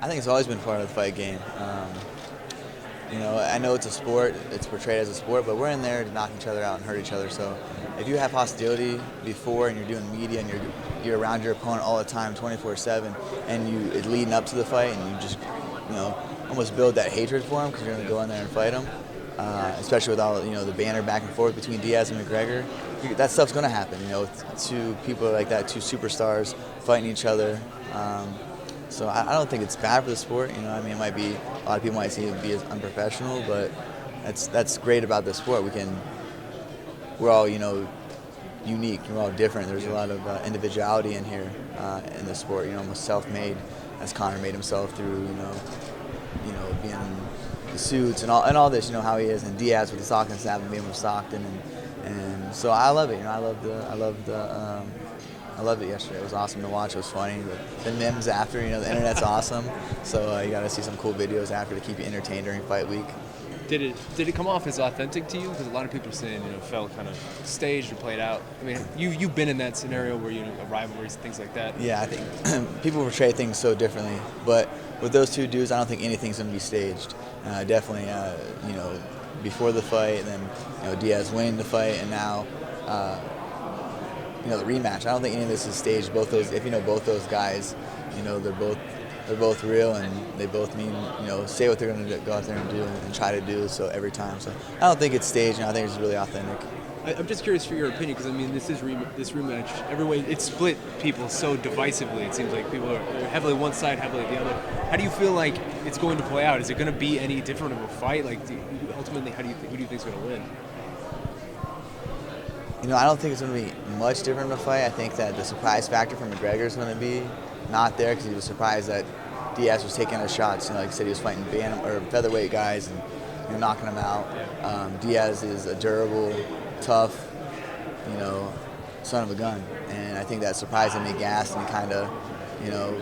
I think it's always been part of the fight game. You know, I know it's a sport, it's portrayed as a sport, but we're in there to knock each other out and hurt each other. So if you have hostility before and you're doing media and you're around your opponent all the time, 24/7, and it's leading up to the fight, and you just, you know, almost build that hatred for him because you're going to go in there and fight him. Especially with all, you know, the banter back and forth between Diaz and McGregor, that stuff's going to happen. You know, with two people like that, two superstars fighting each other. So I don't think it's bad for the sport. You know, I mean, it might be, a lot of people might see it be as unprofessional, but that's great about the sport. We're all, you know, unique. We're all different. There's a lot of individuality in here in the sport. You know, almost self-made, as Conor made himself through, you know, being the suits and all this. You know how he is, and Diaz with the Stockton staff and being from Stockton, and so I love it. You know, I loved it yesterday. It was awesome to watch. It was funny. The memes after, you know, the internet's awesome. So you got to see some cool videos after to keep you entertained during fight week. Did it come off as authentic to you? Because a lot of people are saying, you know, it felt kind of staged or played out. I mean, you've been in that scenario where, you know, rivalries, things like that. Yeah, I think people portray things so differently. But with those two dudes, I don't think anything's going to be staged. Definitely, you know, before the fight, and then, you know, Diaz winning the fight, and now, you know, the rematch. I don't think any of this is staged. Both those, if you know both those guys, you know, they're both real, and they both mean, you know, say what they're going to go out there and do and try to do. So every time. So I don't think it's staged. You know, I think it's really authentic. I'm just curious for your opinion, because I mean, this rematch. Every way it split people so divisively. It seems like people are heavily one side, heavily the other. How do you feel like it's going to play out? Is it going to be any different of a fight? Like, ultimately, who do you think is going to win? You know, I don't think it's going to be much different of a fight. I think that the surprise factor for McGregor is going to be not there, because he was surprised that Diaz was taking his shots. You know, like I said, he was fighting featherweight guys and, you know, knocking them out. Diaz is a durable, tough, you know, son of a gun, and I think that surprised him. He gassed and he kind of, you know,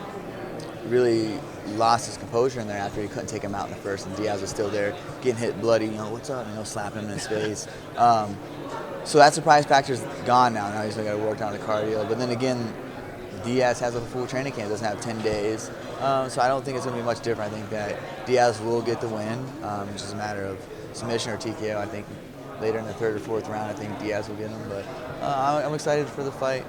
really lost his composure in there after he couldn't take him out in the first, and Diaz was still there, getting hit bloody. You know, what's up? You know, slapping him in his face. So that surprise factor's gone now. Now he's got to work on the cardio. But then again, Diaz has a full training camp. Doesn't have 10 days. So I don't think it's going to be much different. I think that Diaz will get the win. It's just a matter of submission or TKO. I think later in the third or fourth round, I think Diaz will get him. But I'm excited for the fight.